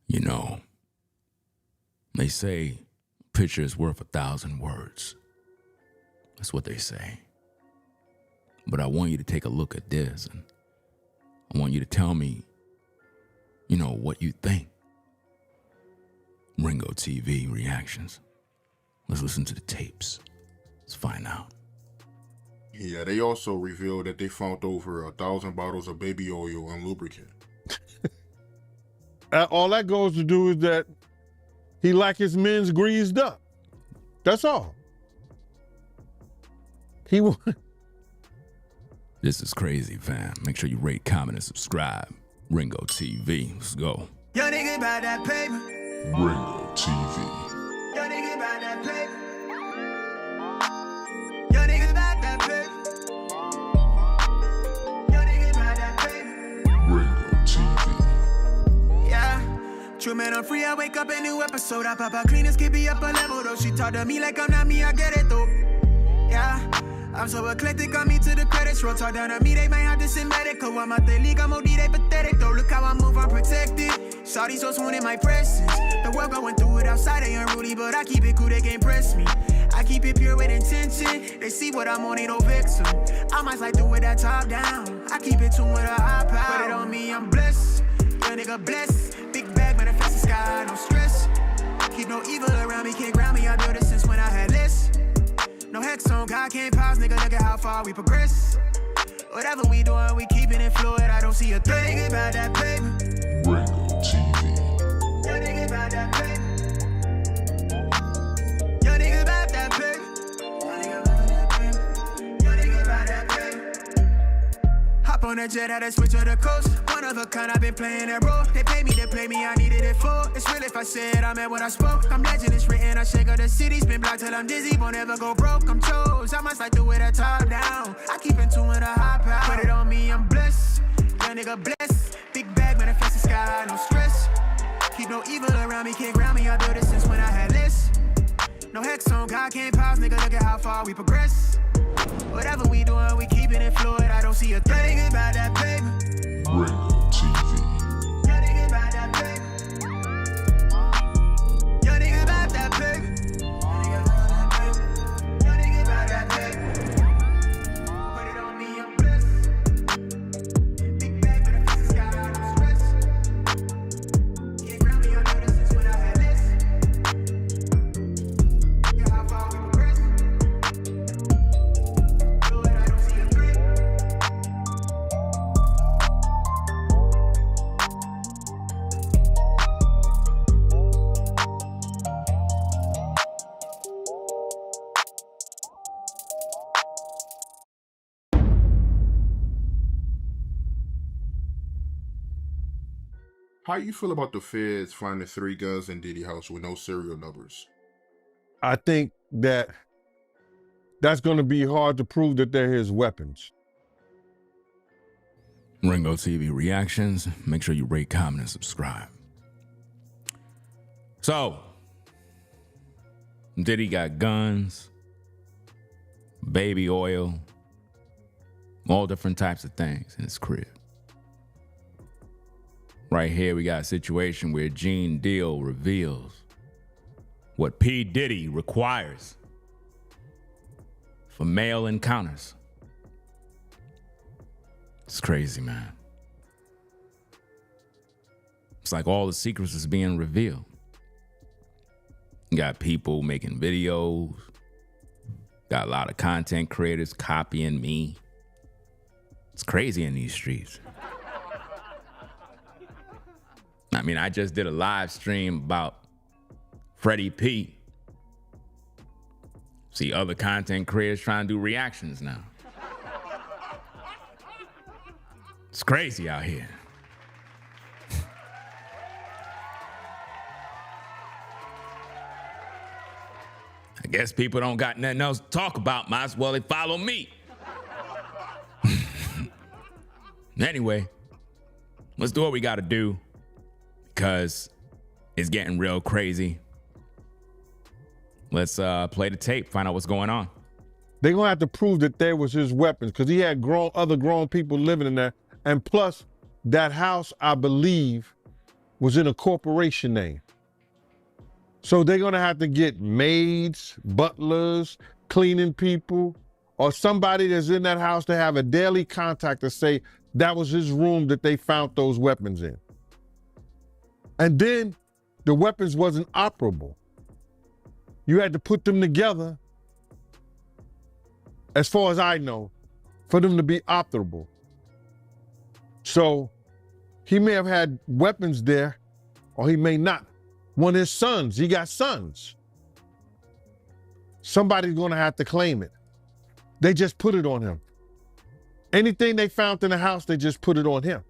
You know, they say a picture is worth 1,000 words. That's what they say. But I want you to take a look at this, and I want you to tell me, what you think. Ringo TV reactions. Let's listen to the tapes. Let's find out. Yeah, they also revealed that they found over 1,000 bottles of baby oil and lubricant. All that goes to do is that he like his men's greased up. That's all. This is crazy, fam. Make sure you rate, comment, and subscribe. Ringo TV. Let's go. Yo, nigga, buy that paper. Ringo TV. Yo, nigga, buy that paper. Yo, nigga, buy that paper. Yo, nigga, buy that paper. Ringo TV. Yeah. True man, I'm free. I wake up a new episode. I pop out clean as can be up a level though. She talk to me like I'm not me. I get it though. Yeah. I'm so eclectic, got me to the credits roll. Talk down to me, they might have to send medical. I'm out the league, I'm OD, they pathetic though. Look how I move, I'm protected. Shawty so swoon in my presence. The world going through it outside, they unruly, but I keep it cool, they can't press me. I keep it pure with intention. They see what I'm on, ain't no vixen. I might slide through with that top down. I keep it tuned with a high power. Put it on me, I'm blessed. Young nigga blessed. Big bag, manifest the sky, no stress. Keep no evil around me, can't ground me. I built it since when I had less. No hex on, God can't pause, nigga, look at how far we progress. Whatever we doing, we keeping it fluid, I don't see a thing about that paper. Ringo TV. Yo, nigga, about that paper. Yo, nigga, about that paper. Yo, nigga, about that paper. Yo, nigga, about that paper. Hop on that jet, had to switch to the coast. One of a kind, I've been playing that role. They pay me to play me, I needed it for. It's real if I said I meant what I spoke. I'm legend, it's written, I shake up the city. Spin block till I'm dizzy, won't ever go broke. I'm chose, I must like do it a top down. I keep in tune with a high power. Put it on me, I'm blessed. Young nigga blessed. Big bag, manifest the sky, no stress. Keep no evil around me, can't ground me. I built it since when I had less. No hex on, God can't pause, nigga, look at how far we progress. Whatever we doing, we keeping it fluid. I don't see a thing about that paper. Ringo TV. Yo, nigga, about that paper. Yo, nigga, about that paper. Yo, nigga, about that paper. Yo, nigga, about that paper. Put it on me, I'm blessed. Big bag, but I fix the sky, no stress. Can't ground me, I know this since when I had less. Look how far we progress. Lord, I don't see a threat. How you feel about the feds finding 3 guns in Diddy house with no serial numbers? I think that that's going to be hard to prove that they're his weapons. Ringo TV reactions. Make sure you rate, comment, and subscribe. So, Diddy got guns, baby oil, all different types of things in his crib. Right here, we got a situation where Gene Deal reveals what P. Diddy requires for male encounters. It's crazy, man. It's like all the secrets is being revealed. You got people making videos. Got a lot of content creators copying me. It's crazy in these streets. I mean, I just did a live stream about Freddie P. See other content creators trying to do reactions now. It's crazy out here. I guess people don't got nothing else to talk about. Might as well they follow me. Anyway, let's do what we got to do because it's getting real crazy. Let's play the tape, find out what's going on. They're going to have to prove that they was his weapons because he had other grown people living in there. And plus, that house, I believe, was in a corporation name. So they're gonna have to get maids, butlers, cleaning people, or somebody that's in that house to have a daily contact to say that was his room that they found those weapons in. And then the weapons wasn't operable. You had to put them together, as far as I know, for them to be operable. So he may have had weapons there, or he may not. One of his sons, he got sons. Somebody's gonna have to claim it. They just put it on him. Anything they found in the house, they just put it on him.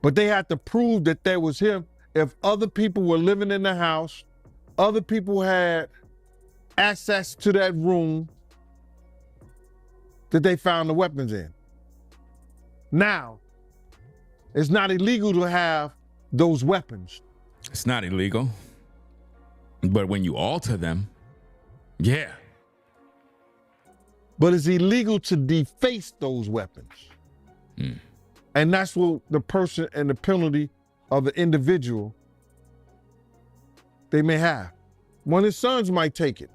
But they had to prove that that was him. If other people were living in the house, other people had access to that room that they found the weapons in. Now, it's not illegal to have those weapons. It's not illegal. But when you alter them, yeah. But it's illegal to deface those weapons. And that's what the person and the penalty of the individual they may have. One of his sons might take it.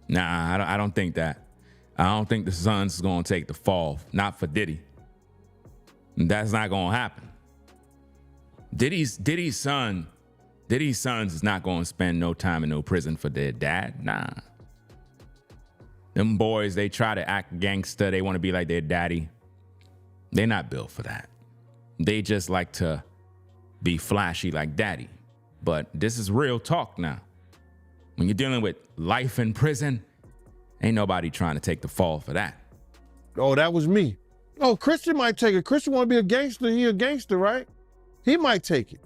Nah, I don't think that. I don't think the sons is going to take the fall. Not for Diddy. That's not going to happen. Diddy's sons is not going to spend no time in no prison for their dad. Nah. Them boys, they try to act gangster. They want to be like their daddy. They're not built for that. They just like to be flashy like daddy. But this is real talk now. When you're dealing with life in prison, ain't nobody trying to take the fall for that. Oh, that was me. Oh, Christian might take it. Christian want to be a gangster. He a gangster, right? He might take it.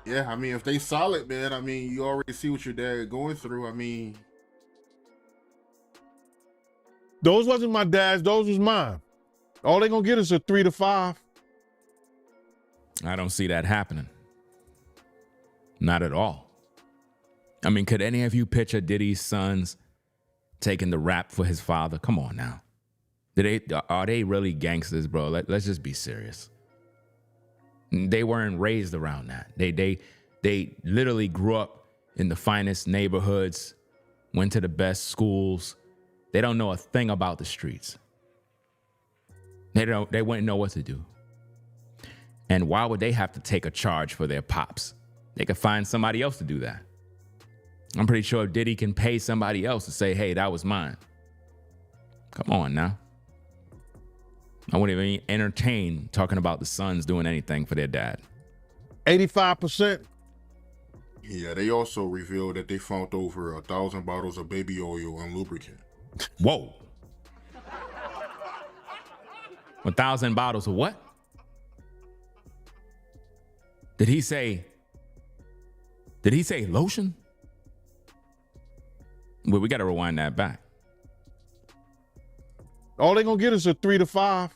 Yeah, I mean, if they solid, man, I mean, you already see what your dad going through. I mean, Those wasn't my dad's, those was mine. All they gonna get is a 3 to 5. I don't see that happening. Not at all. I mean, could any of you picture Diddy's sons taking the rap for his father? Come on now. Are they really gangsters, bro? Let's just be serious. They weren't raised around that. They literally grew up in the finest neighborhoods, went to the best schools. They don't know a thing about the streets. They wouldn't know what to do. And why would they have to take a charge for their pops? They could find somebody else to do that. I'm pretty sure Diddy can pay somebody else to say, hey, that was mine. Come on now. I wouldn't even entertain talking about the sons doing anything for their dad. 85%. yeah, they also revealed that they found over 1,000 bottles of baby oil and lubricant. Whoa. 1,000 bottles of what? Did he say lotion? Well, we got to rewind that back. All they gonna get is a 3 to 5.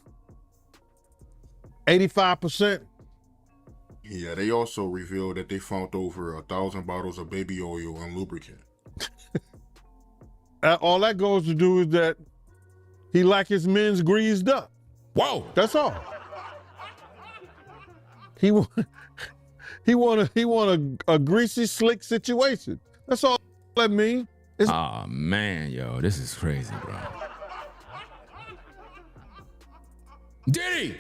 85%. Yeah, they also revealed that they found over 1,000 bottles of baby oil and lubricant. All that goes to do is that he like his men's greased up. Whoa. That's all. He want a greasy, slick situation. That's all that mean. Oh, man, yo, this is crazy, bro. Diddy!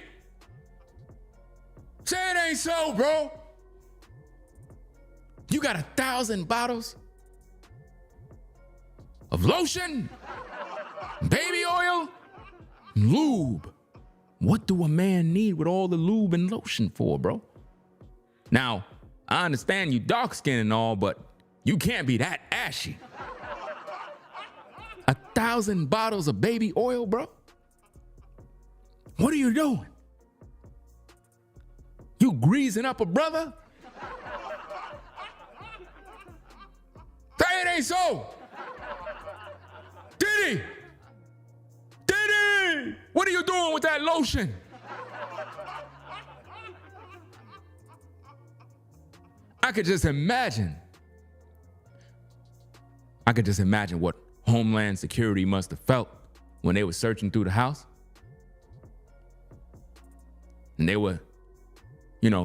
Say it ain't so, bro. You got 1,000 bottles of lotion, baby oil, lube. What do a man need with all the lube and lotion for, bro? Now, I understand you dark skinned and all, but you can't be that ashy. 1,000 bottles of baby oil, bro? What are you doing? You greasing up a brother? Say it ain't so. Diddy! Diddy! What are you doing with that lotion? I could just imagine what Homeland Security must have felt when they were searching through the house. And they were,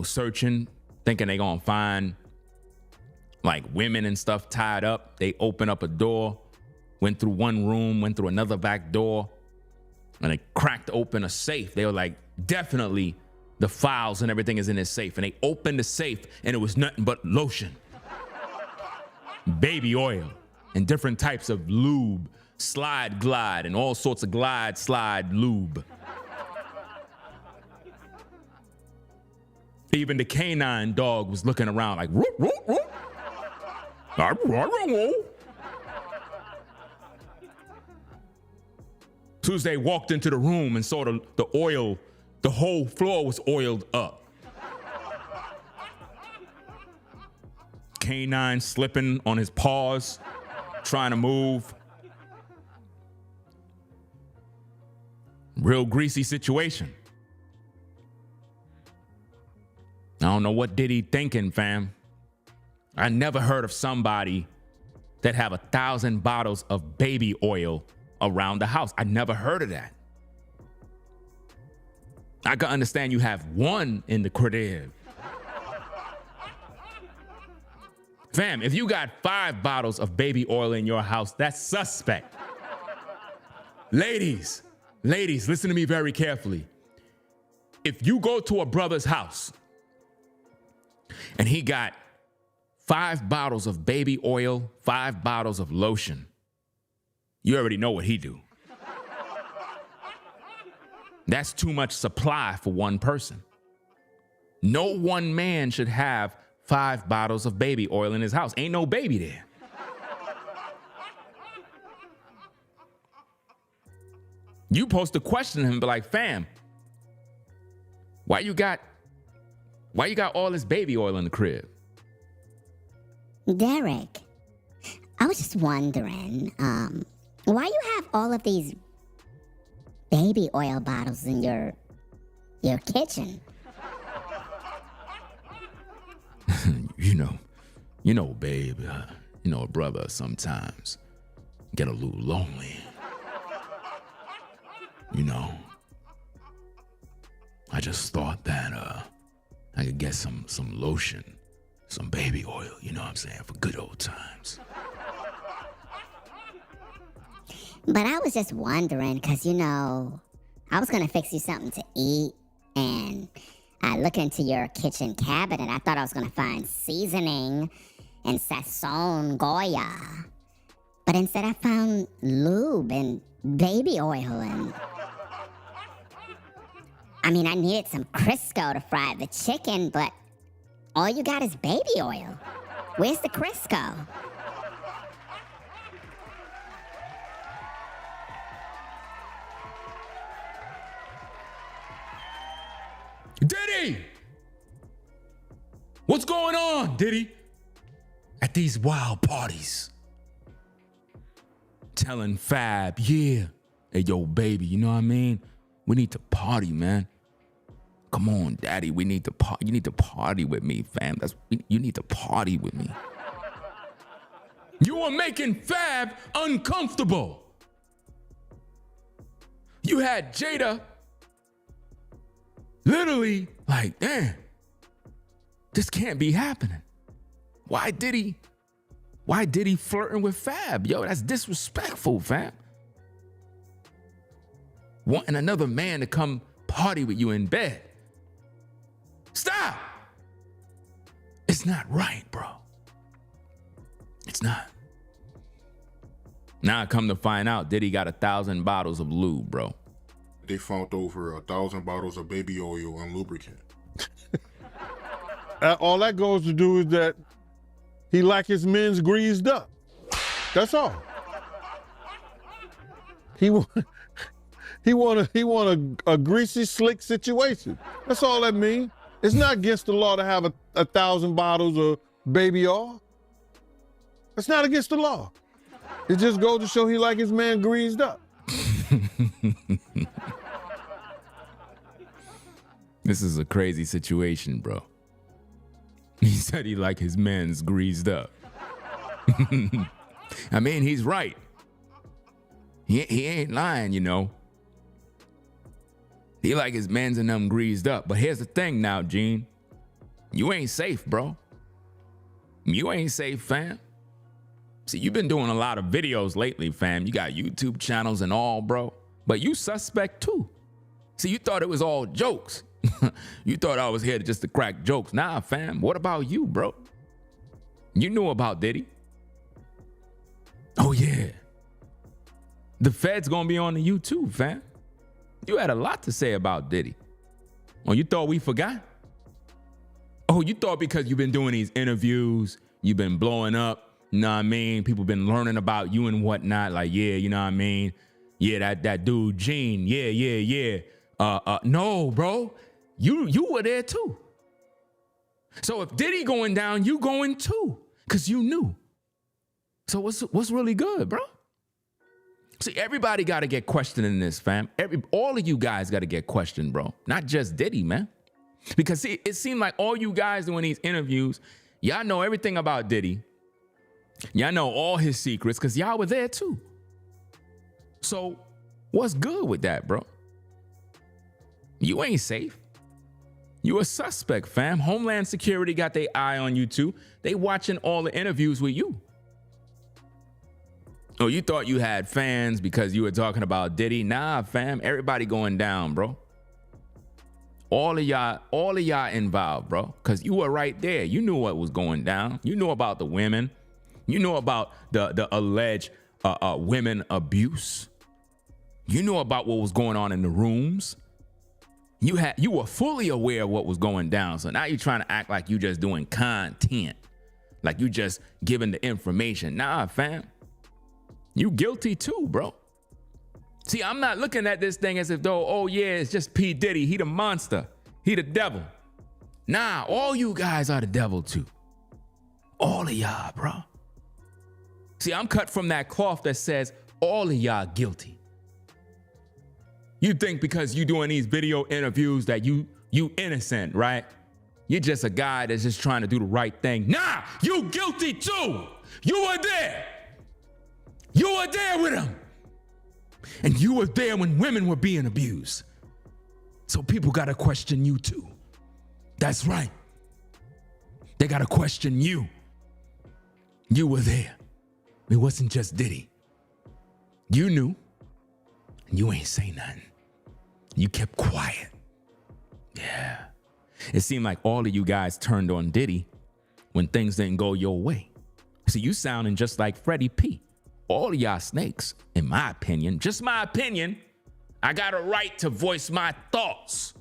searching, thinking they gonna find like women and stuff tied up. They open up a door, went through one room, went through another back door, and they cracked open a safe. They were like, definitely the files and everything is in this safe. And they opened the safe and it was nothing but lotion, baby oil, and different types of lube, slide, glide, and all sorts of glide, slide, lube. Even the canine dog was looking around like, whoop, whoop, whoop. Tuesday walked into the room and saw the oil, the whole floor was oiled up. Canine slipping on his paws, trying to move. Real greasy situation. I don't know what Diddy thinking, fam. I never heard of somebody that have 1,000 bottles of baby oil around the house. I never heard of that. I can understand you have one in the crib. Fam, if you got 5 bottles of baby oil in your house, that's suspect. Ladies, listen to me very carefully. If you go to a brother's house and he got 5 bottles of baby oil, 5 bottles of lotion, you already know what he do. That's too much supply for one person. No one man should have 5 bottles of baby oil in his house. Ain't no baby there. You supposed to question him, but like, fam, why you got all this baby oil in the crib? Derek, I was just wondering, why you have all of these baby oil bottles in your kitchen? Babe, a brother sometimes get a little lonely. I just thought that I could get some lotion, some baby oil, you know what I'm saying, for good old times. But I was just wondering, because, I was going to fix you something to eat, and I looked into your kitchen cabinet. I thought I was going to find seasoning and sazon Goya. But instead I found lube and baby oil and... I needed some Crisco to fry the chicken, but all you got is baby oil. Where's the Crisco? Diddy! What's going on, Diddy? At these wild parties. Telling Fab, yeah, hey, yo, baby, you know what I mean? We need to party, man. Come on, daddy, we need to party. You need to party with me, fam. You need to party with me. You are making Fab uncomfortable. You had Jada literally like, damn, this can't be happening. Why Diddy flirting with Fab? Yo, that's disrespectful, fam. Wanting another man to come party with you in bed. Stop! It's not right, bro. It's not. Now I come to find out Diddy got 1,000 bottles of lube, bro. They found over 1,000 bottles of baby oil and lubricant. All that goes to do is that he like his men's greased up. That's all. He want a greasy, slick situation. That's all that means. It's not against the law to have 1,000 bottles of baby oil. It's not against the law. It just goes to show he like his man greased up. This is a crazy situation, bro. He said he like his man's greased up. He's right. He ain't lying, He like his men's and them greased up. But here's the thing now, Gene. You ain't safe, bro. You ain't safe, fam. See, you've been doing a lot of videos lately, fam. You got YouTube channels and all, bro. But you suspect too. See, you thought it was all jokes. You thought I was here just to crack jokes. Nah, fam. What about you, bro? You knew about Diddy. Oh, yeah. The Fed's gonna be on the YouTube, fam. You had a lot to say about Diddy. Oh, you thought we forgot? Oh, you thought because you've been doing these interviews, you've been blowing up, you know what I mean? People been learning about you and whatnot. Like, yeah, you know what I mean? Yeah, that dude, Gene. Yeah. No, bro. You were there too. So if Diddy going down, you going too. Cause you knew. So what's really good, bro? See, everybody got to get questioned in this, fam. All of you guys got to get questioned, bro. Not just Diddy, man. Because see, it seemed like all you guys doing these interviews, y'all know everything about Diddy. Y'all know all his secrets because y'all were there too. So what's good with that, bro? You ain't safe. You a suspect, fam. Homeland Security got their eye on you too. They watching all the interviews with you. Oh, you thought you had fans because you were talking about Diddy? Nah, fam. Everybody going down, bro. All of y'all involved, bro. Because you were right there. You knew what was going down. You knew about the women. You knew about the alleged women abuse. You knew about what was going on in the rooms. You were fully aware of what was going down. So now you're trying to act like you just doing content. Like you just giving the information. Nah, fam. You guilty too, bro. See, I'm not looking at this thing as if though, oh yeah, it's just P. Diddy. He the monster. He the devil. Nah, all you guys are the devil too. All of y'all, bro. See, I'm cut from that cloth that says all of y'all guilty. You think because you doing these video interviews that you innocent, right? You're just a guy that's just trying to do the right thing. Nah, you guilty too. You were there. You were there with him. And you were there when women were being abused. So people got to question you too. That's right. They got to question you. You were there. It wasn't just Diddy. You knew. And you ain't say nothing. You kept quiet. Yeah. It seemed like all of you guys turned on Diddy when things didn't go your way. See, you sounding just like Freddie P. All of y'all snakes, in my opinion, just my opinion, I got a right to voice my thoughts.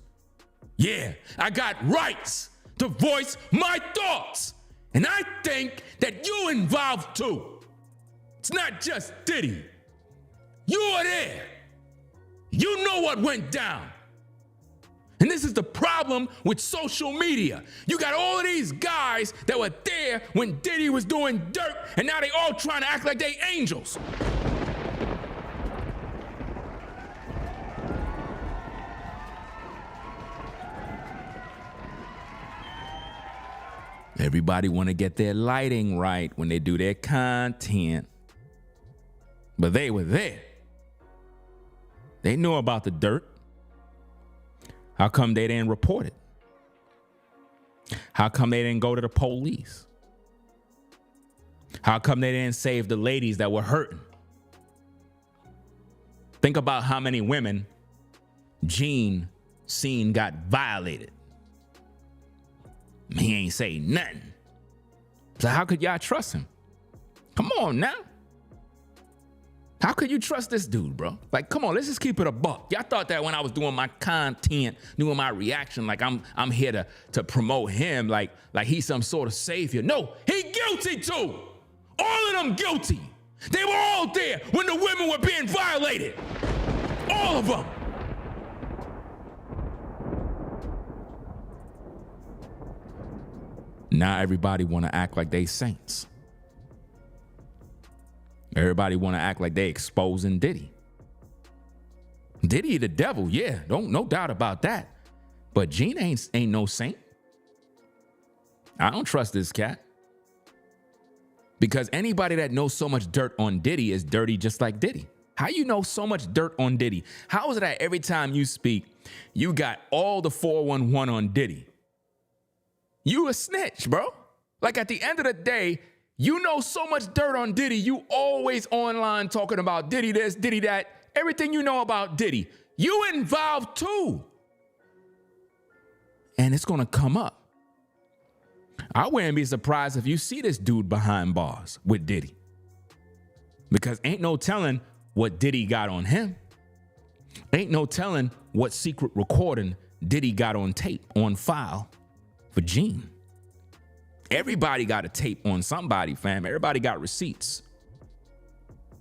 Yeah, I got rights to voice my thoughts. And I think that you involved too. It's not just Diddy. You were there. You know what went down. And this is the problem with social media. You got all of these guys that were there when Diddy was doing dirt, and now they all trying to act like they angels. Everybody want to get their lighting right when they do their content. But they were there. They knew about the dirt. How come they didn't report it? How come they didn't go to the police? How come they didn't save the ladies that were hurting? Think about how many women Gene seen got violated. He ain't say nothing. So how could y'all trust him? Come on now. How could you trust this dude, bro? Like, come on, let's just keep it a buck. Y'all thought that when I was doing my content, doing my reaction, like I'm here to promote him, like he's some sort of savior. No, he guilty too. All of them guilty. They were all there when the women were being violated. All of them. Now everybody want to act like they saints. Everybody want to act like they exposing Diddy. Diddy the devil, yeah, no doubt about that. But Gene ain't no saint. I don't trust this cat. Because anybody that knows so much dirt on Diddy is dirty just like Diddy. How you know so much dirt on Diddy? How is it that every time you speak, you got all the 411 on Diddy? You a snitch, bro. Like at the end of the day, you know so much dirt on Diddy. You always online talking about Diddy this, Diddy that. Everything you know about Diddy, you involved too. And it's gonna come up. I wouldn't be surprised if you see this dude behind bars with Diddy. Because ain't no telling what Diddy got on him. Ain't no telling what secret recording Diddy got on tape, on file for Gene. Everybody got a tape on somebody, fam. Everybody got receipts.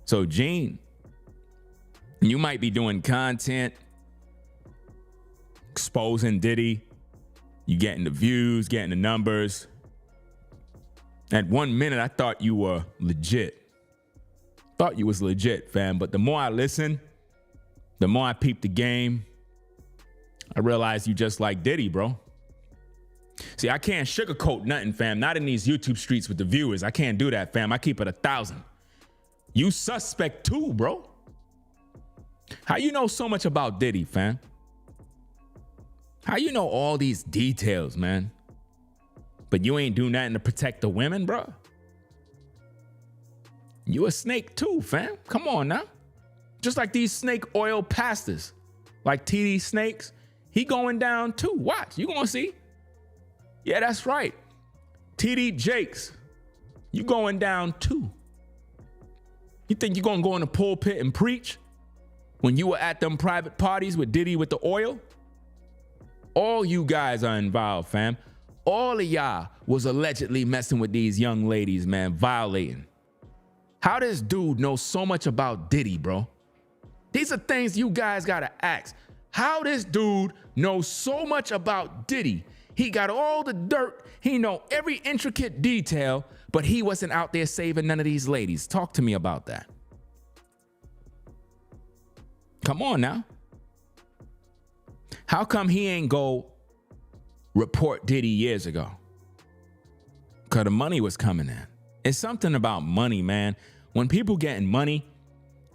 So Gene, you might be doing content, exposing Diddy. You getting the views, getting the numbers. At 1 minute, I thought you were legit. Thought you was legit, fam. But the more I listen, the more I peep the game, I realize you just like Diddy, bro. See, I can't sugarcoat nothing, fam. Not in these YouTube streets with the viewers. I can't do that, fam. I keep it 1,000. You suspect too, bro. How you know so much about Diddy, fam? How you know all these details, man? But you ain't do nothing to protect the women, bro? You a snake too, fam. Come on now. Just like these snake oil pastors, like TD Snakes, he going down too. Watch, you gonna see. Yeah, that's right. TD Jakes, you going down too. You think you gonna go in the pulpit and preach when you were at them private parties with Diddy with the oil? All you guys are involved, fam. All of y'all was allegedly messing with these young ladies, man, violating. How this dude knows so much about Diddy, bro? These are things you guys gotta ask. How this dude knows so much about Diddy? He got all the dirt. He know every intricate detail, but he wasn't out there saving none of these ladies. Talk to me about that. Come on now. How come he ain't go report Diddy years ago? Because the money was coming in. It's something about money, man. When people getting money,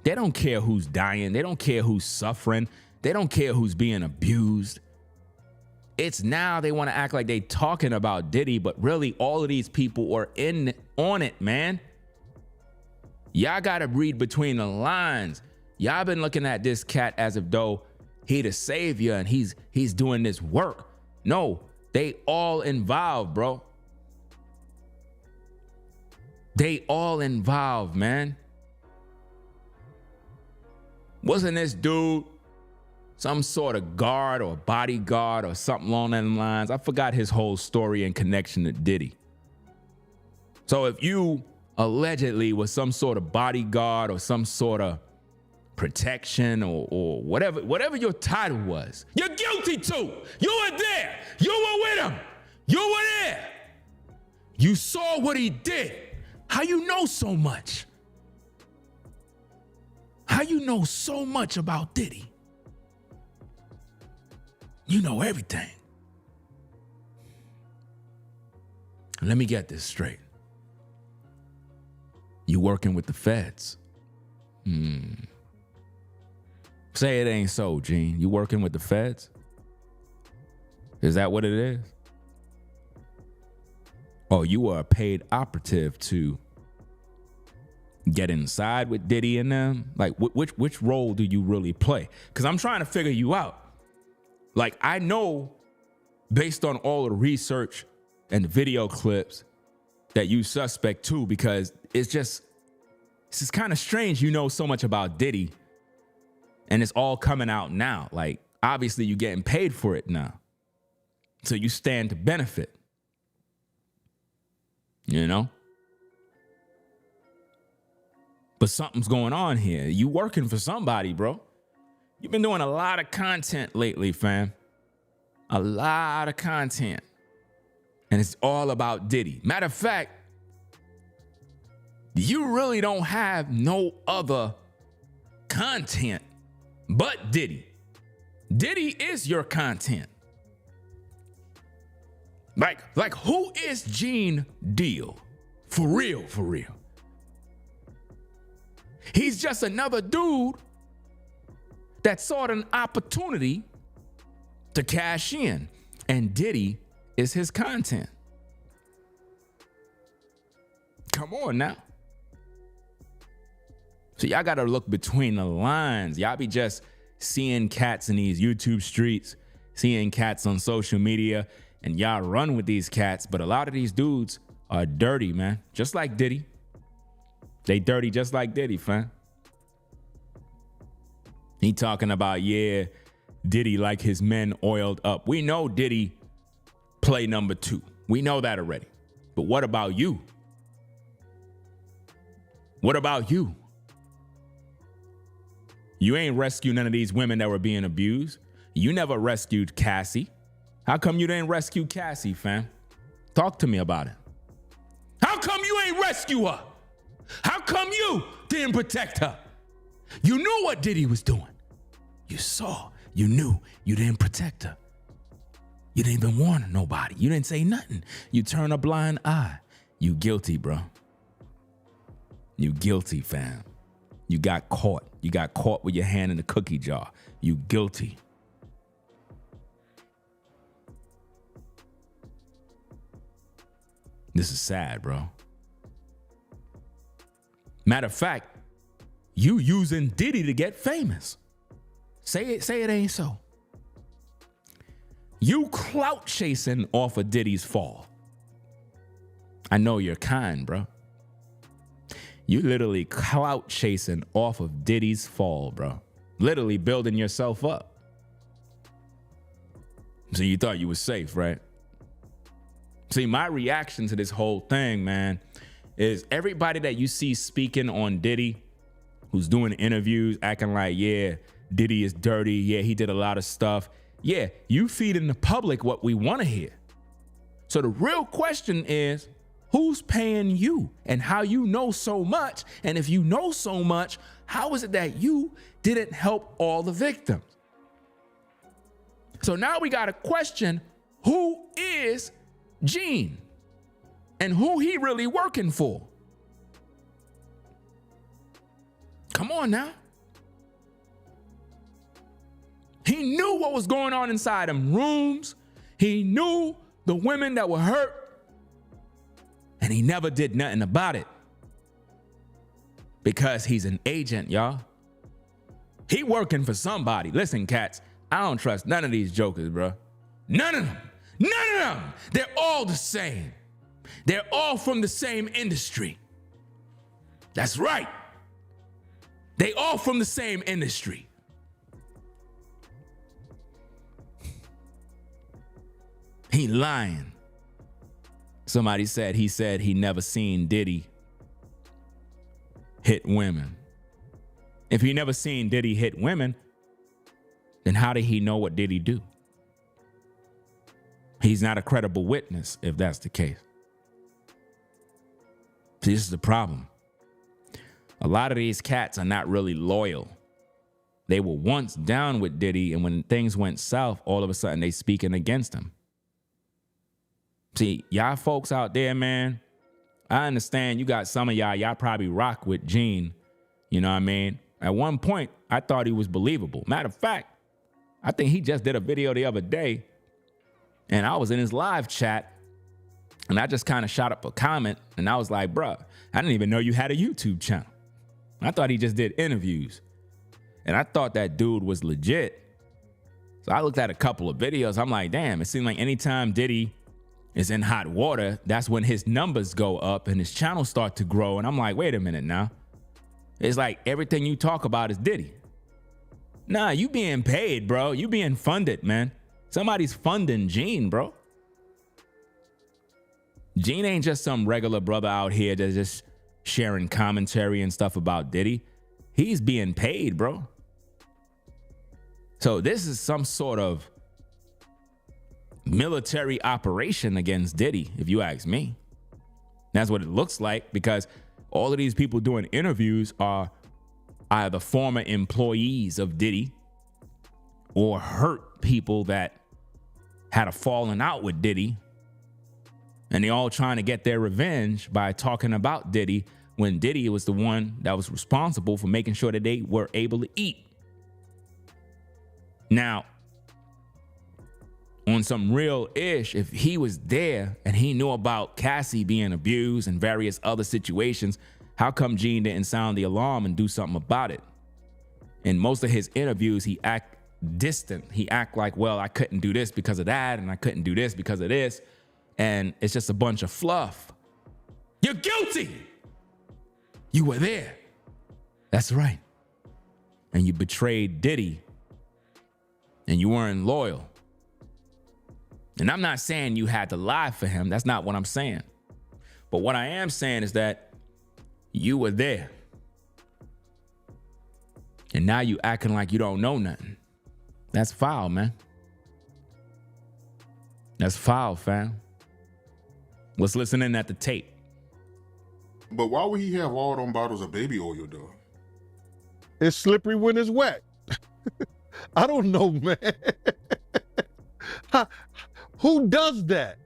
they don't care who's dying. They don't care who's suffering. They don't care who's being abused. It's now they want to act like they talking about Diddy, but really all of these people are on it, man. Y'all got to read between the lines. Y'all been looking at this cat as if though he the savior and he's doing this work. No, they all involved, bro. They all involved, man. Wasn't this dude some sort of guard or bodyguard or something along those lines? I forgot his whole story and connection to Diddy. So if you allegedly was some sort of bodyguard or some sort of protection or whatever your title was, you're guilty too. You were there. You were with him. You were there. You saw what he did. How you know so much? How you know so much about Diddy? You know everything. Let me get this straight. You working with the feds? Say it ain't so, Gene. You working with the feds? Is that what it is? Oh, you are a paid operative to get inside with Diddy and them? Like, which role do you really play? Because I'm trying to figure you out. Like, I know based on all the research and the video clips that you suspect too, because this is kind of strange. You know so much about Diddy and it's all coming out now. Like, obviously you're getting paid for it now. So you stand to benefit. You know? But something's going on here. You working for somebody, bro. You've been doing a lot of content lately, fam. A lot of content. And it's all about Diddy. Matter of fact, you really don't have no other content but Diddy. Diddy is your content. Like who is Gene Deal? For real, for real. He's just another dude that saw an opportunity to cash in, and Diddy is his content. Come on now. So y'all got to look between the lines. Y'all be just seeing cats in these YouTube streets, seeing cats on social media, and y'all run with these cats. But a lot of these dudes are dirty, man. Just like Diddy. They dirty just like Diddy, fam. He talking about, yeah, Diddy like his men oiled up. We know Diddy play number 2. We know that already. But what about you? What about you? You ain't rescued none of these women that were being abused. You never rescued Cassie. How come you didn't rescue Cassie, fam? Talk to me about it. How come you ain't rescue her? How come you didn't protect her? You knew what Diddy was doing. You saw, you knew, you didn't protect her. You didn't even warn nobody. You didn't say nothing. You turn a blind eye. You guilty, bro. You guilty, fam. You got caught. You got caught with your hand in the cookie jar. You guilty. This is sad, bro. Matter of fact, you using Diddy to get famous. Say it ain't so. You clout chasing off of Diddy's fall. I know you're kind, bro. You literally clout chasing off of Diddy's fall, bro. Literally building yourself up. So you thought you were safe, right? See, my reaction to this whole thing, man, is everybody that you see speaking on Diddy, who's doing interviews, acting like, yeah, Diddy is dirty. Yeah, he did a lot of stuff. Yeah, you feeding the public what we want to hear. So the real question is, who's paying you and how you know so much? And if you know so much, how is it that you didn't help all the victims? So now we got to question, who is Gene and who he really working for? Come on now. He knew what was going on inside them rooms. He knew the women that were hurt. And he never did nothing about it. Because he's an agent, y'all. He working for somebody. Listen, cats, I don't trust none of these jokers, bro. None of them. None of them. They're all the same. They're all from the same industry. That's right. They all from the same industry. He lying. Somebody said he never seen Diddy hit women. If he never seen Diddy hit women, then how did he know what Diddy do? He's not a credible witness if that's the case. See, this is the problem. A lot of these cats are not really loyal. They were once down with Diddy, and when things went south, all of a sudden they speaking against him. See, y'all folks out there, man, I understand you got some of y'all probably rock with Gene. You know what I mean? At one point, I thought he was believable. Matter of fact, I think he just did a video the other day, and I was in his live chat, and I just kind of shot up a comment, and I was like, bruh, I didn't even know you had a YouTube channel. I thought he just did interviews, and I thought that dude was legit. So I looked at a couple of videos. I'm like, damn, it seemed like anytime Diddy is in hot water, that's when his numbers go up and his channels start to grow. And I'm like, wait a minute now. It's like everything you talk about is Diddy. Nah, you being paid, bro. You being funded, man. Somebody's funding Gene, bro. Gene ain't just some regular brother out here that's just sharing commentary and stuff about Diddy. He's being paid, bro. So this is some sort of military operation against Diddy, if you ask me. That's what it looks like, because all of these people doing interviews are either former employees of Diddy or hurt people that had a falling out with Diddy, and they all trying to get their revenge by talking about Diddy when Diddy was the one that was responsible for making sure that they were able to eat. Now, on some real ish, if he was there and he knew about Cassie being abused and various other situations, how come Gene didn't sound the alarm and do something about it? In most of his interviews, he act distant. He act like, well, I couldn't do this because of that, and I couldn't do this because of this. And it's just a bunch of fluff. You're guilty. You were there. That's right. And you betrayed Diddy, and you weren't loyal. And I'm not saying you had to lie for him. That's not what I'm saying. But what I am saying is that you were there. And now you acting like you don't know nothing. That's foul, man. That's foul, fam. Let's listen in at the tape. But why would he have all them bottles of baby oil, though? It's slippery when it's wet. I don't know, man. Who does that?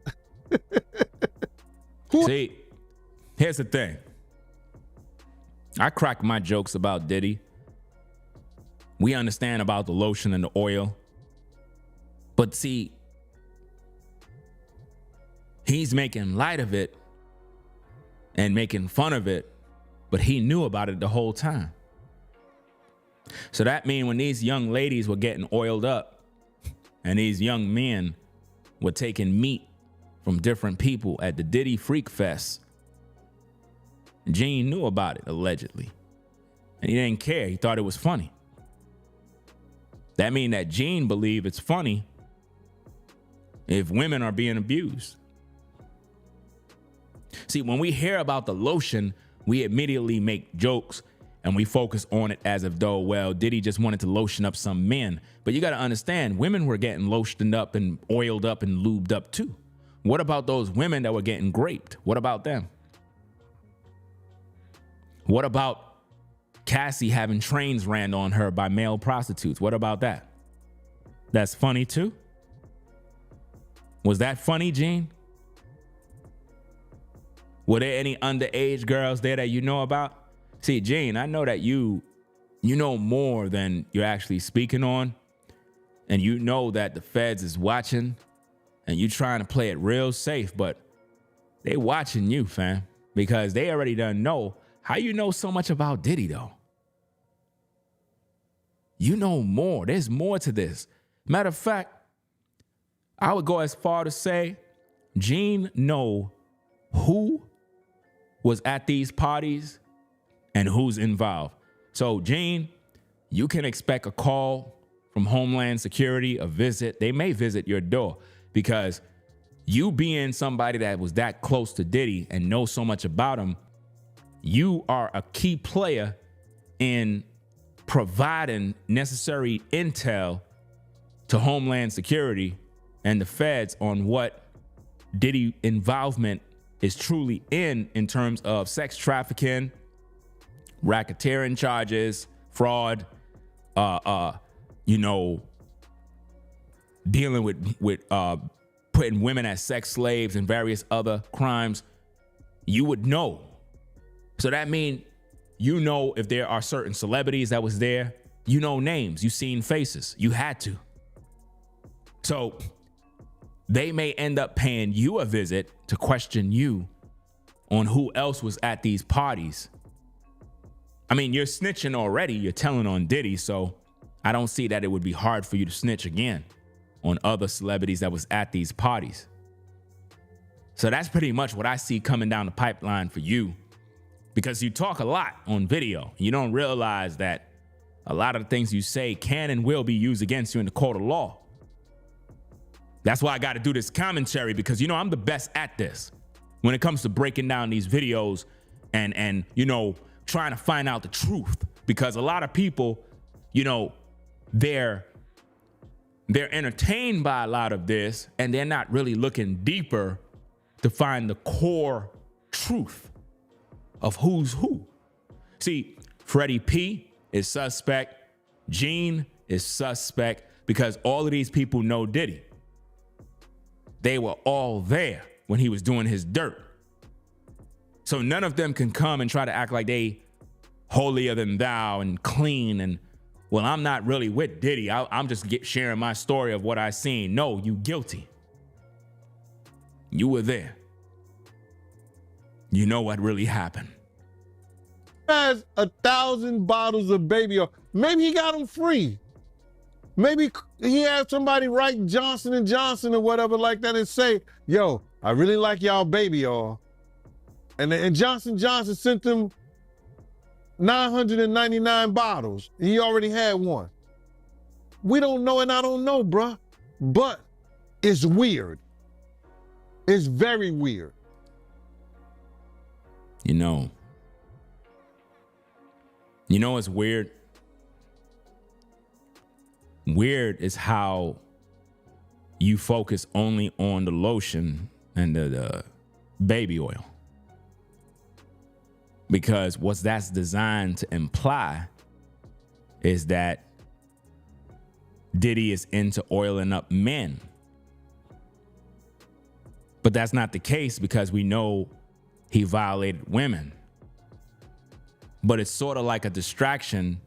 See, here's the thing. I crack my jokes about Diddy. We understand about the lotion and the oil. But see, he's making light of it and making fun of it, but he knew about it the whole time. So that means when these young ladies were getting oiled up and these young men were taking meat from different people at the Diddy Freak Fest, Gene knew about it, allegedly. And he didn't care. He thought it was funny. That means that Gene believed it's funny if women are being abused. See, when we hear about the lotion, we immediately make jokes and we focus on it as if though, well, Diddy just wanted to lotion up some men. But you got to understand, women were getting lotioned up and oiled up and lubed up too. What about those women that were getting raped? What about them? What about Cassie having trains ran on her by male prostitutes? What about that? That's funny too? Was that funny, Gene? Were there any underage girls there that you know about? See, Gene, I know that you know more than you're actually speaking on. And you know that the feds is watching and you trying to play it real safe, but they watching you, fam, because they already done know. How you know so much about Diddy, though? You know more. There's more to this. Matter of fact, I would go as far to say Gene know who was at these parties and who's involved. So, Gene, you can expect a call from Homeland Security, a visit. They may visit your door because you being somebody that was that close to Diddy and know so much about him, you are a key player in providing necessary intel to Homeland Security and the feds on what Diddy involvement is truly in terms of sex trafficking, racketeering charges, fraud, dealing with putting women as sex slaves and various other crimes. You would know. So that means you know if there are certain celebrities that was there, you know names, you seen faces, you had to. So they may end up paying you a visit to question you on who else was at these parties. I mean, you're snitching already, you're telling on Diddy, so I don't see that it would be hard for you to snitch again on other celebrities that was at these parties. So that's pretty much what I see coming down the pipeline for you. Because you talk a lot on video. You don't realize that a lot of the things you say can and will be used against you in the court of law. That's why I got to do this commentary, because, I'm the best at this when it comes to breaking down these videos and trying to find out the truth. Because a lot of people, they're entertained by a lot of this and they're not really looking deeper to find the core truth of who's who. See, Freddie P is suspect. Gene is suspect because all of these people know Diddy. They were all there when he was doing his dirt. So none of them can come and try to act like they holier than thou and clean and well, I'm not really with Diddy. I'm just sharing my story of what I seen. No, you guilty. You were there. You know what really happened. Has 1,000 bottles of baby oil. Maybe he got them free. Maybe he had somebody write Johnson & Johnson or whatever like that and say, yo, I really like y'all baby oil. And Johnson & Johnson sent them 999 bottles. He already had one. We don't know, and I don't know, bruh. But it's weird. It's very weird. You know what's weird? Weird is how you focus only on the lotion and the baby oil. Because what that's designed to imply is that Diddy is into oiling up men. But that's not the case because we know he violated women. But it's sort of like a distraction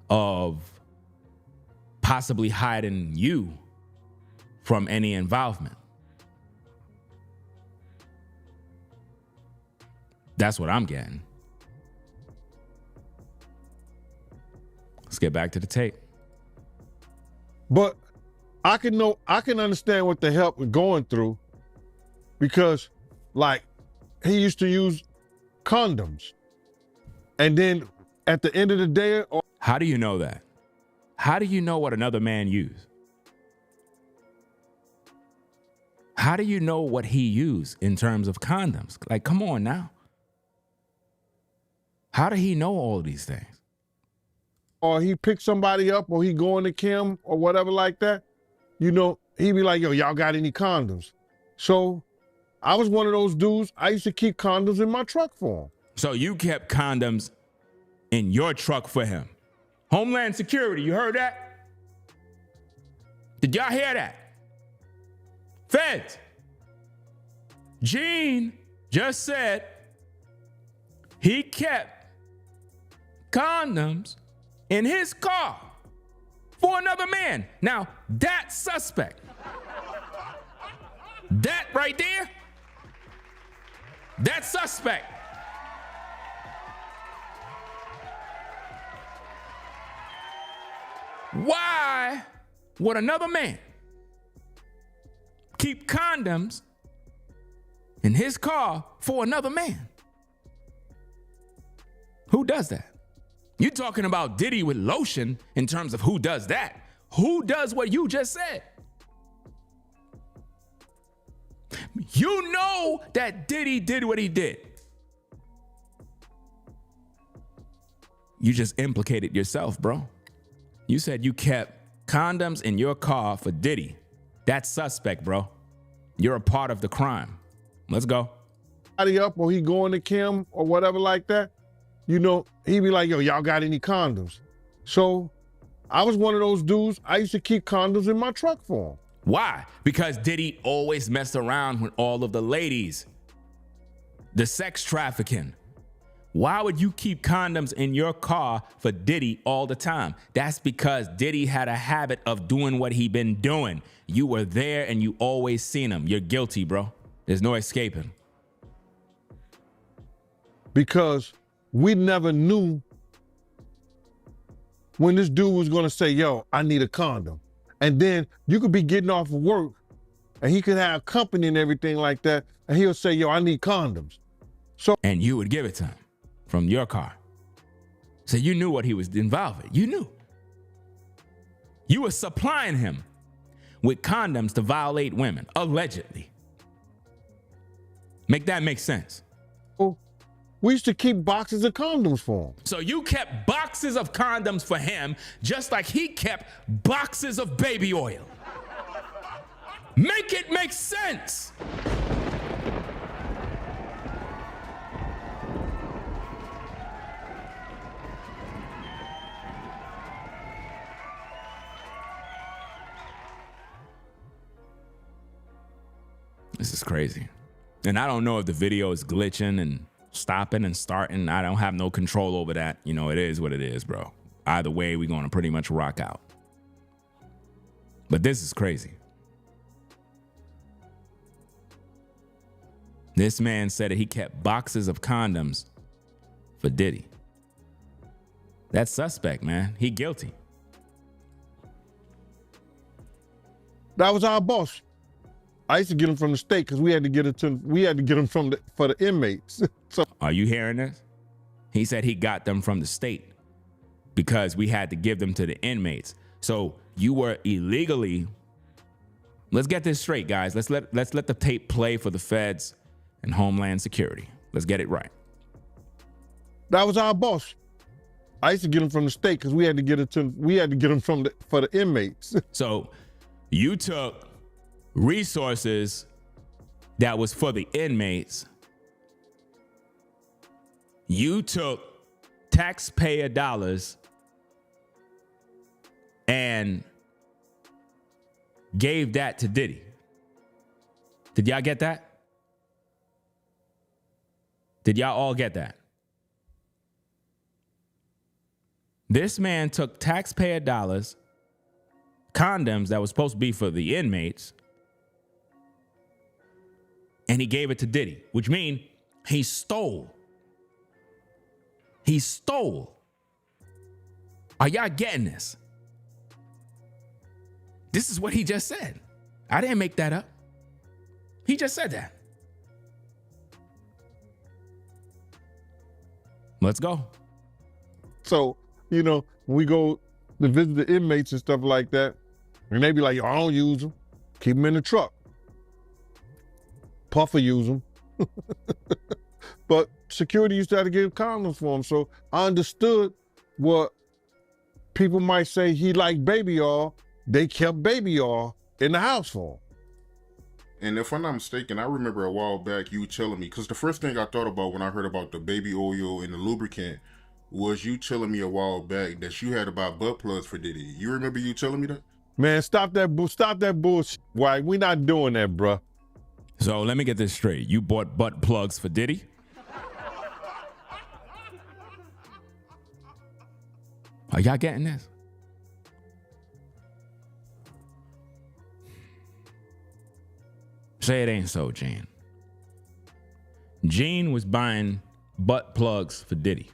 of possibly hiding you from any involvement. That's what I'm getting. Let's get back to the tape. But I can understand what the help was going through because, like, he used to use condoms. And then at the end of the day... How do you know that? How do you know what another man used? How do you know what he used in terms of condoms? Like, come on now. How did he know all these things? Or he picked somebody up or he going to Kim or whatever like that. You know, he'd be like, yo, y'all got any condoms? So I was one of those dudes. I used to keep condoms in my truck for him. So you kept condoms in your truck for him. Homeland Security, you heard that? Did y'all hear that? Feds. Gene just said he kept condoms in his car for another man. Now, that's suspect. That right there, that's suspect. Why would another man keep condoms in his car for another man? Who does that? You're talking about Diddy with lotion in terms of who does that. Who does what you just said? You know that Diddy did what he did. You just implicated yourself, bro. You said you kept condoms in your car for Diddy. That's suspect, bro. You're a part of the crime. Let's go. Up or he going to Kim or whatever like that. You know, he'd be like, yo, y'all got any condoms? So I was one of those dudes. I used to keep condoms in my truck for him. Why? Because Diddy always messed around with all of the ladies. The sex trafficking. Why would you keep condoms in your car for Diddy all the time? That's because Diddy had a habit of doing what he been doing. You were there and you always seen him. You're guilty, bro. There's no escaping. Because we never knew when this dude was gonna say, yo, I need a condom. And then you could be getting off of work and he could have company and everything like that. And he'll say, yo, I need condoms. So, and you would give it to him from your car. So you knew what he was involved with. You knew. You were supplying him with condoms to violate women, allegedly. Make that make sense. we used to keep boxes of condoms for him. So you kept boxes of condoms for him, just like he kept boxes of baby oil. Make it make sense. This is crazy. And I don't know if the video is glitching and stopping and starting. I don't have no control over that. You know, it is what it is, bro. Either way, we're going to pretty much rock out. But this is crazy. This man said that he kept boxes of condoms for Diddy. That's suspect, man. He guilty. That was our boss. I used to get them from the state because we had to get them for the inmates. So Are you hearing this? He said he got them from the state because we had to give them to the inmates. So you were illegally. Let's get this straight, guys. Let's let the tape play for the feds and Homeland Security. Let's get it right. that was our boss. I used to get them from the state because we had to get them for the inmates. So you took resources that was for the inmates. You took taxpayer dollars and gave that to Diddy. Did y'all get that? Did y'all all get that? This man took taxpayer dollars, condoms that was supposed to be for the inmates, and he gave it to Diddy, which means he stole. He stole. Are y'all getting this? This is what he just said. I didn't make that up. He just said that. Let's go. So, you know, we go to visit the inmates and stuff like that, and they be like, I don't use them. Keep them in the truck. Puffer use them. But security used to have to give condoms for them. So I understood what people might say he liked baby oil. They kept baby oil in the house for him. And if I'm not mistaken, I remember a while back you telling me, because the first thing I thought about when I heard about the baby oil and the lubricant was you telling me a while back that you had to buy butt plugs for Diddy. You remember you telling me that? Man, stop that bullshit. Why? We not doing that, bruh. So let me get this straight. You bought butt plugs for Diddy? Are y'all getting this? Say it ain't so, Gene. Gene was buying butt plugs for Diddy.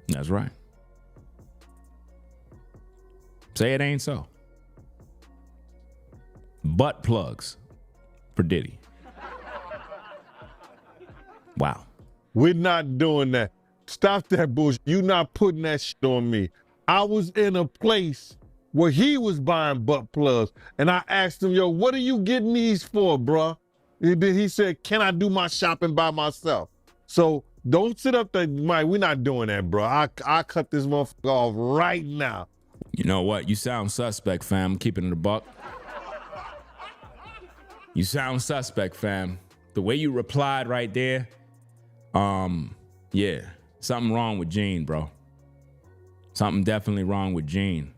That's right. Say it ain't so. Butt plugs for Diddy. Wow. We're not doing that. Stop that bullshit. You not putting that shit on me. I was in a place where he was buying butt plugs, and I asked him, yo, what are you getting these for, bruh? And then he said, can I do my shopping by myself? So don't sit up there, Mike. We're not doing that, bro. I cut this motherfucker off right now. You know what? You sound suspect, fam. Keeping it a buck. You sound suspect, fam. The way you replied right there, yeah, something wrong with Gene, bro. Something definitely wrong with Gene.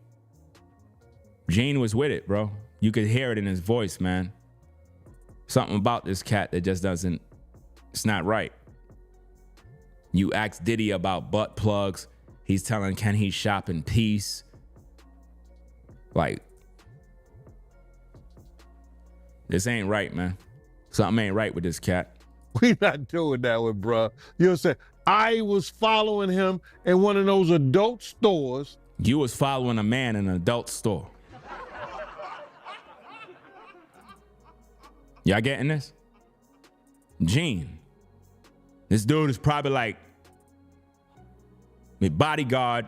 Gene was with it, bro. You could hear it in his voice, man. Something about this cat that just doesn't, it's not right. You asked Diddy about butt plugs. He's telling, can he shop in peace? Like, this ain't right, man. Something ain't right with this cat. We not doing that with bruh. You know what I'm saying? I was following him in one of those adult stores. You was following a man in an adult store. Y'all getting this? Gene. This dude is probably like my bodyguard,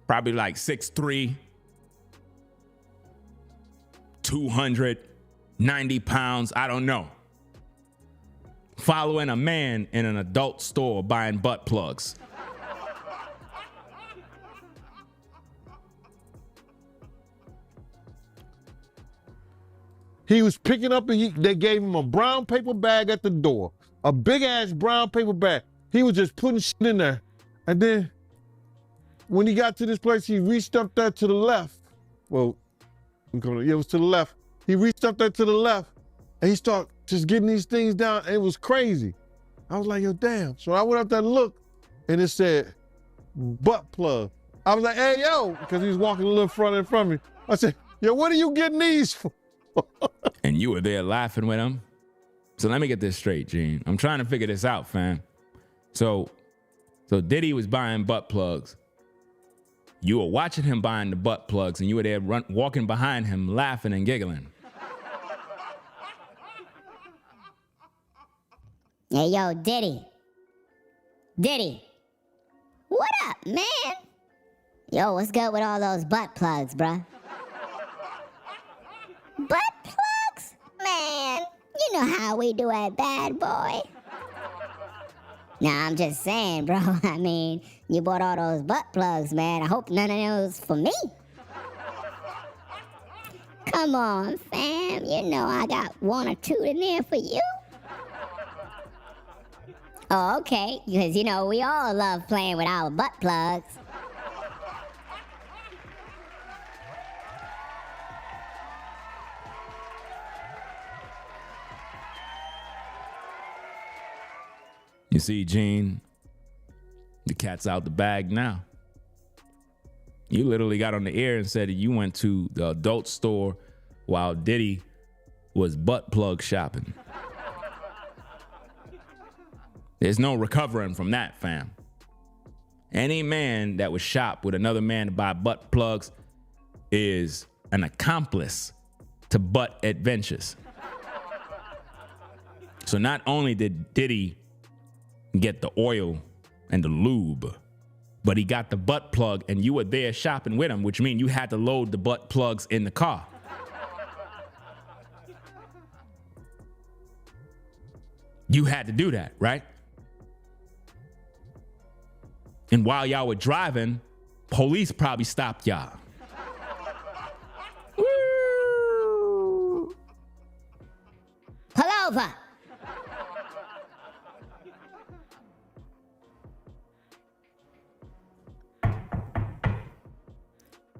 probably like 6'3", 290 pounds, I don't know. Following a man in an adult store buying butt plugs. He was picking up, and they gave him a brown paper bag at the door, a big ass brown paper bag. He was just putting shit in there. And then when he got to this place, he reached up there to the left. Well, it was to the left. He reached up there to the left, and he started just getting these things down. It was crazy. I was like, yo, damn. So I went up there to look, and it said, butt plug. I was like, hey, yo, because he was walking a little further in front of me. I said, yo, what are you getting these for? And you were there laughing with him? So let me get this straight, Gene. I'm trying to figure this out, fam. So Diddy was buying butt plugs. You were watching him buying the butt plugs, and you were there walking behind him, laughing and giggling. Hey, yo, Diddy. Diddy. What up, man? Yo, what's good with all those butt plugs, bruh? Butt plugs? Man, you know how we do at Bad Boy. Nah, I'm just saying, bro. I mean, you bought all those butt plugs, man. I hope none of those for me. Come on, fam. You know I got one or two in there for you. Oh, okay. Because, you know, we all love playing with our butt plugs. You see, Gene, the cat's out the bag now. You literally got on the air and said that you went to the adult store while Diddy was butt plug shopping. There's no recovering from that, fam. Any man that would shop with another man to buy butt plugs is an accomplice to butt adventures. So not only did Diddy get the oil and the lube, but he got the butt plug, and you were there shopping with him, which means you had to load the butt plugs in the car. You had to do that, right? And while y'all were driving, police probably stopped y'all. Woo! Pull over.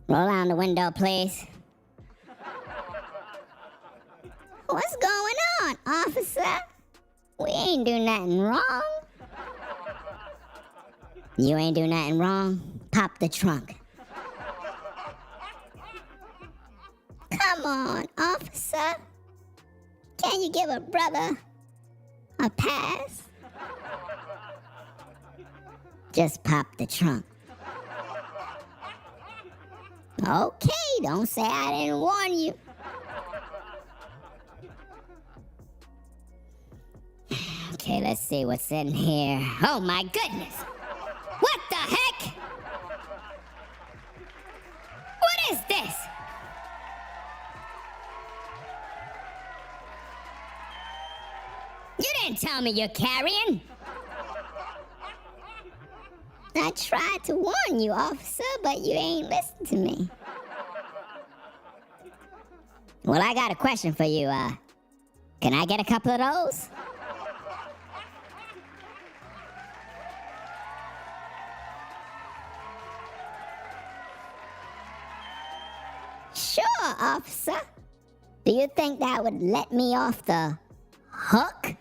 Roll down the window, please. What's going on, officer? We ain't do nothing wrong. You ain't do nothing wrong? Pop the trunk. Come on, officer. Can you give a brother a pass? Just pop the trunk. Okay, don't say I didn't warn you. Okay, let's see what's in here. Oh my goodness! What the heck? What is this? You didn't tell me you're carrying. I tried to warn you, officer, but you ain't listened to me. Well, I got a question for you. Can I get a couple of those? Sure, officer. Do you think that would let me off the hook?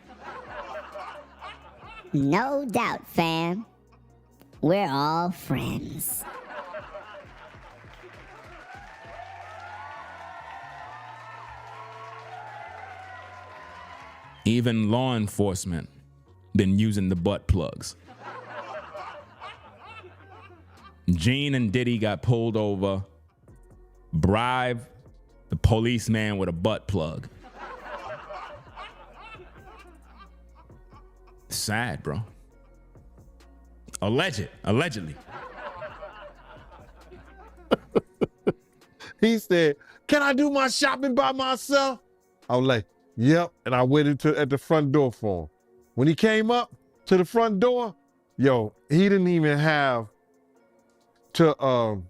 No doubt, fam. We're all friends. Even law enforcement been using the butt plugs. Gene and Diddy got pulled over, bribe the policeman with a butt plug. Sad, bro. Allegedly. He said, can I do my shopping by myself? I was like, yep. And I waited at the front door for him. When he came up to the front door, yo, he didn't even have to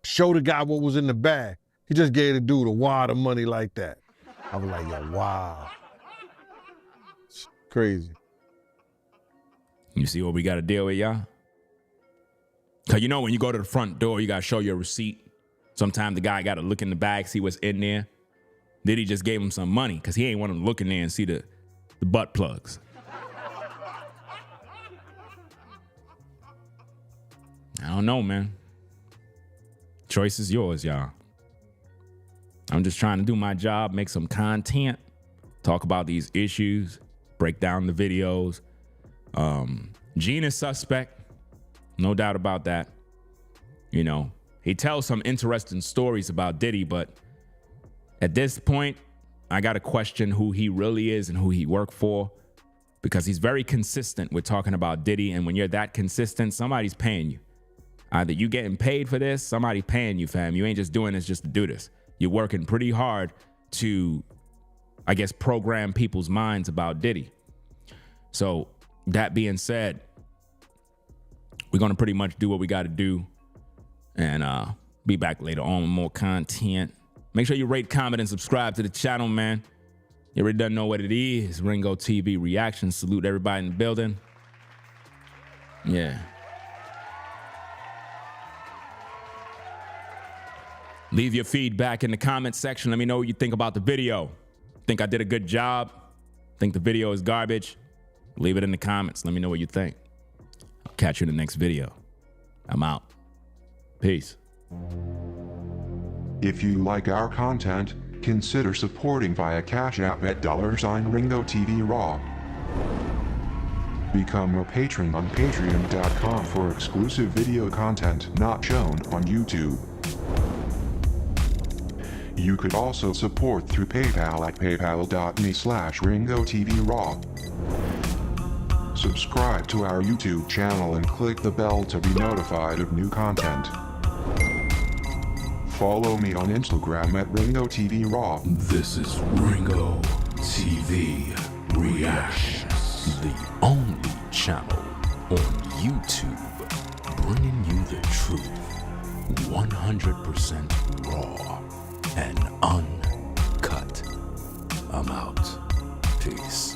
show the guy what was in the bag. He just gave the dude a wad of money like that. I was like, yo, wow. It's crazy. You see what we got to deal with, y'all? Because you know when you go to the front door, you got to show your receipt. Sometimes the guy got to look in the bag, see what's in there. Diddy just gave him some money because he ain't want to look in there and see the butt plugs. I don't know, man. Choice is yours, y'all. I'm just trying to do my job, make some content, talk about these issues, break down the videos. Gene is suspect, no doubt about that. You know, he tells some interesting stories about Diddy, but at this point, I got to question who he really is and who he worked for, because he's very consistent with talking about Diddy. And when you're that consistent, somebody's paying you. Either you getting paid for this, somebody paying you, fam. You ain't just doing this just to do this. You're working pretty hard to, I guess, program people's minds about Diddy. So that being said, we're going to pretty much do what we got to do and be back later on with more content. Make sure you rate, comment, and subscribe to the channel, man. You already done know what it is. Ringo TV Reactions. Salute everybody in the building. Yeah. Leave your feedback in the comments section. Let me know what you think about the video. Think I did a good job? Think the video is garbage? Leave it in the comments. Let me know what you think. I'll catch you in the next video. I'm out. Peace. If you like our content, consider supporting via Cash App at $Ringo TV Raw. Become a patron on patreon.com for exclusive video content not shown on YouTube. You could also support through PayPal at paypal.me/Ringo TV Raw. Subscribe to our YouTube channel and click the bell to be notified of new content. Follow me on Instagram at Ringo TV Raw. This is Ringo TV Reactions, the only channel on YouTube bringing you the truth 100% raw and uncut. I'm out. Peace.